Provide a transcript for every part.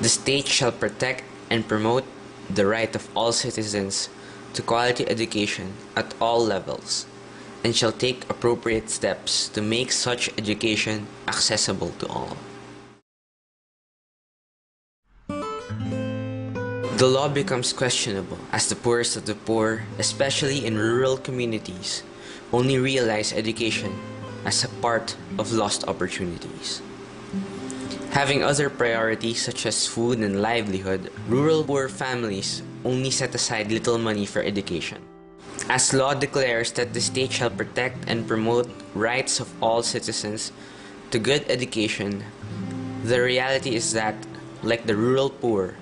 The state shall protect and promote the right of all citizens to quality education at all levels, and shall take appropriate steps to make such education accessible to all. The law becomes questionable as the poorest of the poor, especially in rural communities, only realize education as a part of lost opportunities. Having other priorities such as food and livelihood, rural poor families only set aside little money for education. As law declares that the state shall protect and promote rights of all citizens to good education, the reality is that, like the rural poor,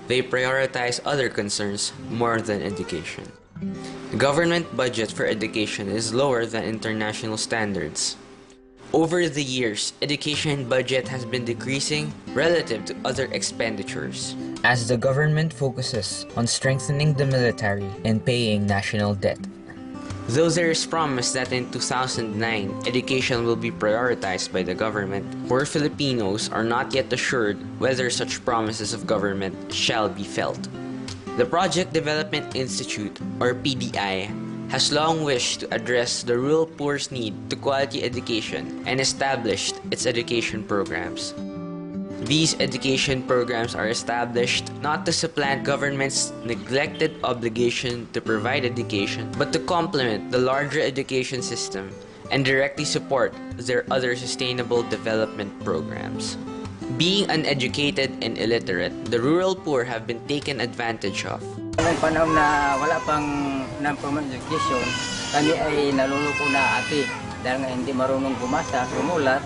they prioritize other concerns more than education. The government budget for education is lower than international standards. Over the years, education budget has been decreasing relative to other expenditures, as the government focuses on strengthening the military and paying national debt. Though there is promise that in 2009, education will be prioritized by the government, poor Filipinos are not yet assured whether such promises of government shall be felt. The Project Development Institute, or PDI, has long wished to address the rural poor's need to quality education and established its education programs. These education programs are established not to supplant government's neglected obligation to provide education, but to complement the larger education system and directly support their other sustainable development programs. Being uneducated and illiterate, the rural poor have been taken advantage of. Noong panahon na wala pang non-formal education, kami ay naluluko na ate dahil nga hindi marunong bumasa, sumulat,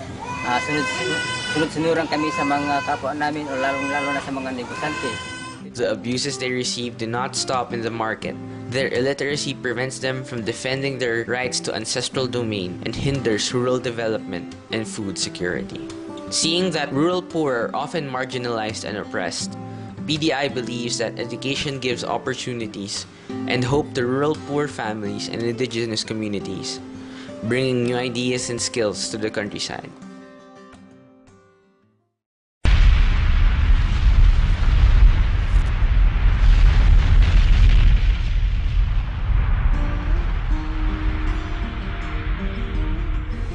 sunod-sunuran kami sa mga kapwa namin o lalong-lalo na sa mga negosyante. The abuses they receive do not stop in the market. Their illiteracy prevents them from defending their rights to ancestral domain and hinders rural development and food security. Seeing that rural poor are often marginalized and oppressed, PDI believes that education gives opportunities and hope to rural poor families and indigenous communities, bringing new ideas and skills to the countryside.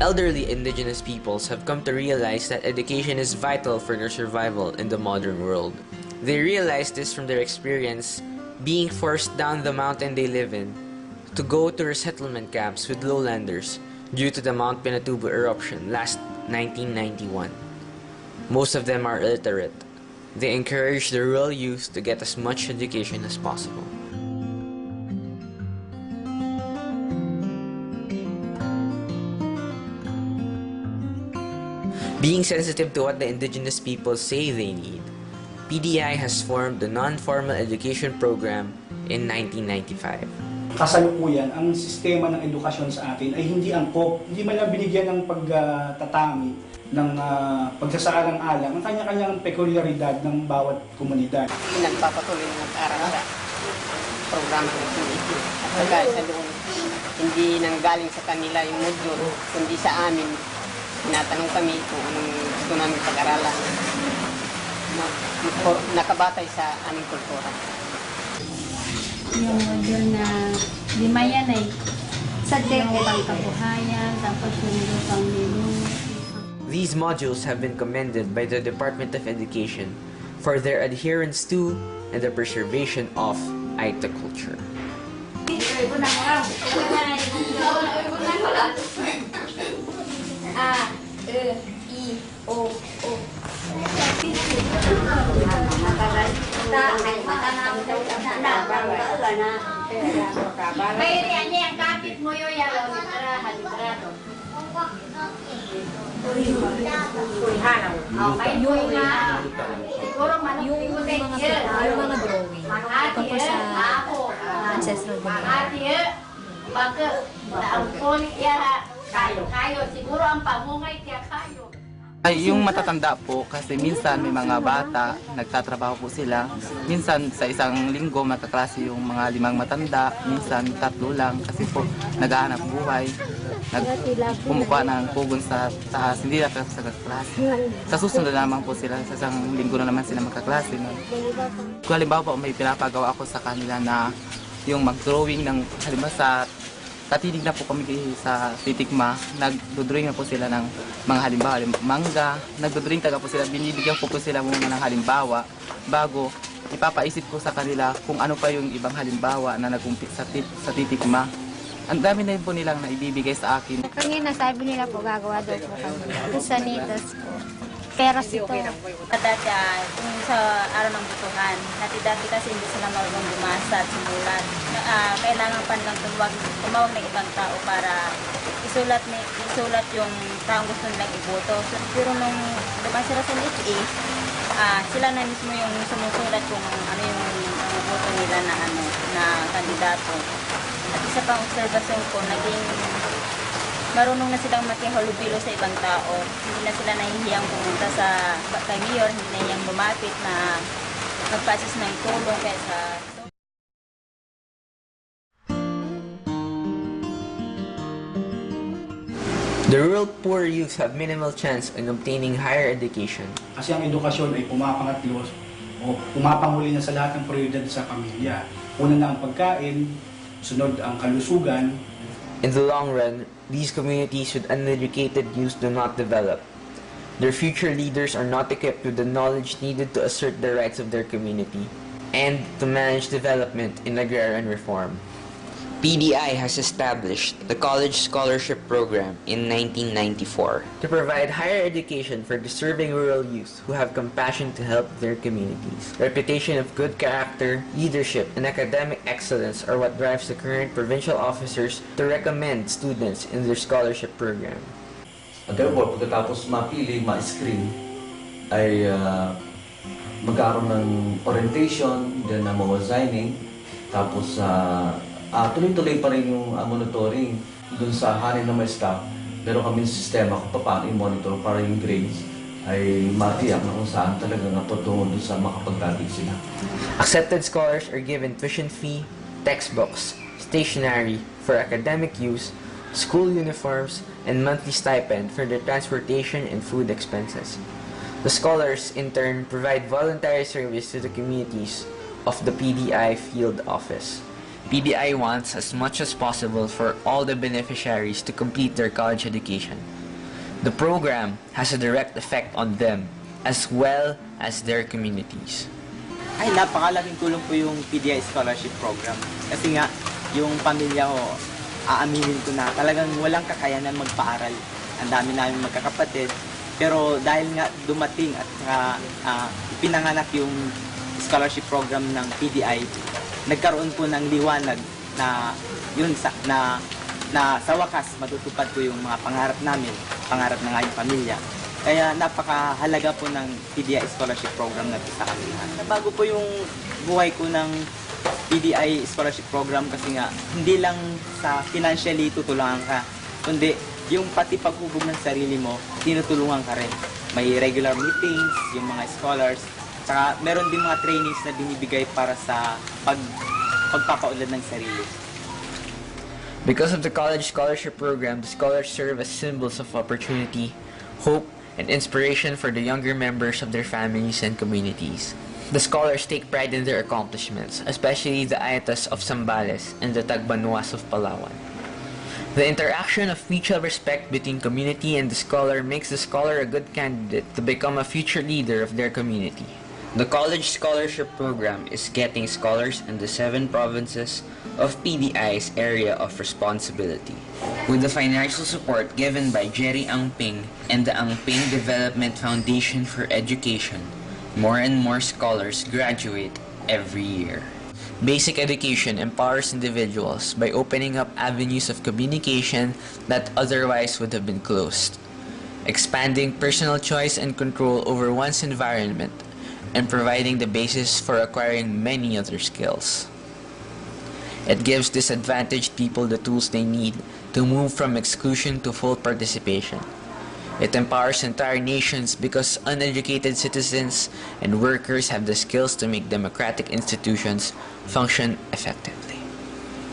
Elderly indigenous peoples have come to realize that education is vital for their survival in the modern world. They realize this from their experience being forced down the mountain they live in to go to resettlement camps with lowlanders due to the Mount Pinatubo eruption last 1991. Most of them are illiterate. They encourage the rural youth to get as much education as possible. Being sensitive to what the indigenous people say they need, PDI has formed the Non-Formal Education Program in 1995. Kasalukuyan, ang sistema ng edukasyon sa atin ay hindi angkop, hindi man lang binigyan ng pagtatami ng pagsasaalang-alang ang kanya-kanyang pekulyaridad ng bawat komunidad. Nagpapatuloy ng pag-aaral sa programa ng PDI. At saka sa doon, hindi nanggaling sa kanila yung module, kundi sa amin. Tinatanong kami kung anong gusto namin pag-aralan. Nakabatay sa aming kultura. Yung module na 5 yan eh. Subject pang kabuhayan, tapos yung lupang nilong. These modules have been commended by the Department of Education for their adherence to and the preservation of Aita culture. A, E, I, O, O. May riyan yang kapit mo yung yalo halitrato. Okay, yung siguro yung mga drawing. Tapos sa ancestral domain. Bakit ang poli kayo siguro ang pamungay kaya kayo. Ay, yung matatanda po kasi minsan may mga bata, nagtatrabaho po sila. Minsan sa isang linggo magkaklase yung mga 5 matanda, minsan 3 lang kasi po naghahanap buhay. pumukuha ng pugon sa taas, hindi na sa klase. Sa susunod naman po sila, sa isang linggo na naman sila magkaklase. Kung halimbawa po may pinapagawa ako sa kanila na yung mag-drawing ng, halimbawa sa katinig na po kami sa titikma, nag-drawing na po sila ng mga halimbawa, mangga, nag-drawing taga po sila, binibigyan po sila muna ng halimbawa bago ipapaisip ko sa kanila kung ano pa yung ibang halimbawa na nag-umpit sa titikma. Ang dami na po nilang naibibigay sa akin. Kanina sabi nila po gagawa daw po kami. Sa Nitas po. Pero ito. Dati kung sa araw ng butuhan, dati kasi hindi sila marunong bumasa at sumulat. Kailangan pa nilang tumawag ng ibang tao para isulat yung taong gusto nilang iboto. Pero nung dumaan sila sa NHA, sila na mismo yung sumusulat kung ano yung boto nila na kandidato. At isa pang obserbasyon ko, naging marunong na silang makihalubilo sa ibang tao. Hindi na sila nahihiyang pumunta kay Mayor, hindi na nahihiyang lumapit na magpasis ng tulong kaysa... The rural poor youth have minimal chance in obtaining higher education. Kasi ang edukasyon ay pumapangatlo o pumapanguli na sa lahat ng prioridad sa pamilya. Una na ang pagkain, sunod ang kalusugan. In the long run, these communities with uneducated youth do not develop. Their future leaders are not equipped with the knowledge needed to assert the rights of their community and to manage development in agrarian reform. PDI has established the College Scholarship Program in 1994 to provide higher education for deserving rural youth who have compassion to help their communities. Reputation of good character, leadership, and academic excellence are what drives the current provincial officers to recommend students in their scholarship program. Therefore, pagkatapos mapili, ma-screen, ay magkaroon ng orientation, then ma-signing, tapos tuloy-tuloy pa rin yung monitoring dun sa hari ng may staff. Meron kami sistema kung paano i-monitor para yung grades ay matiyak na kung saan talaga natutungo dun sa makapagdating sila. Accepted scholars are given tuition fee, textbooks, stationery for academic use, school uniforms, and monthly stipend for their transportation and food expenses. The scholars, in turn, provide voluntary service to the communities of the PDI field office. PDI wants as much as possible for all the beneficiaries to complete their college education. The program has a direct effect on them as well as their communities. Ay, napakalaking tulong po yung PDI Scholarship Program. Kasi nga, yung pamilya ko, aaminin ko na talagang walang kakayanan magpaaral. Ang dami namin magkakapatid. Pero dahil nga dumating at pinanganak yung scholarship program ng PDI, nagkaroon po ng liwanag na yun na sa wakas matutupad po yung mga pangarap namin, pangarap ng aking pamilya. Kaya napakahalaga po ng PDI Scholarship Program na ito sa amin. Nabago po yung buhay ko ng PDI Scholarship Program kasi nga hindi lang sa financially tutulungan ka, kundi yung pati paghubog ng sarili mo, tinutulungan ka rin. May regular meetings, yung mga scholars, tsaka meron din mga trainings na binibigay para sa pagpapaunlad ng sarili. Because of the college scholarship program, the scholars serve as symbols of opportunity, hope, and inspiration for the younger members of their families and communities. The scholars take pride in their accomplishments, especially the Ayatas of Zambales and the Tagbanuas of Palawan. The interaction of mutual respect between community and the scholar makes the scholar a good candidate to become a future leader of their community. The College Scholarship Program is getting scholars in the 7 provinces of PDI's area of responsibility. With the financial support given by Jerry Angping and the Angping Development Foundation for Education, more and more scholars graduate every year. Basic education empowers individuals by opening up avenues of communication that otherwise would have been closed, expanding personal choice and control over one's environment, and providing the basis for acquiring many other skills. It gives disadvantaged people the tools they need to move from exclusion to full participation. It empowers entire nations because uneducated citizens and workers have the skills to make democratic institutions function effectively.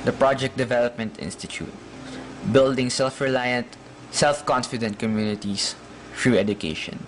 The Project Development Institute. building self-reliant, self-confident communities through education.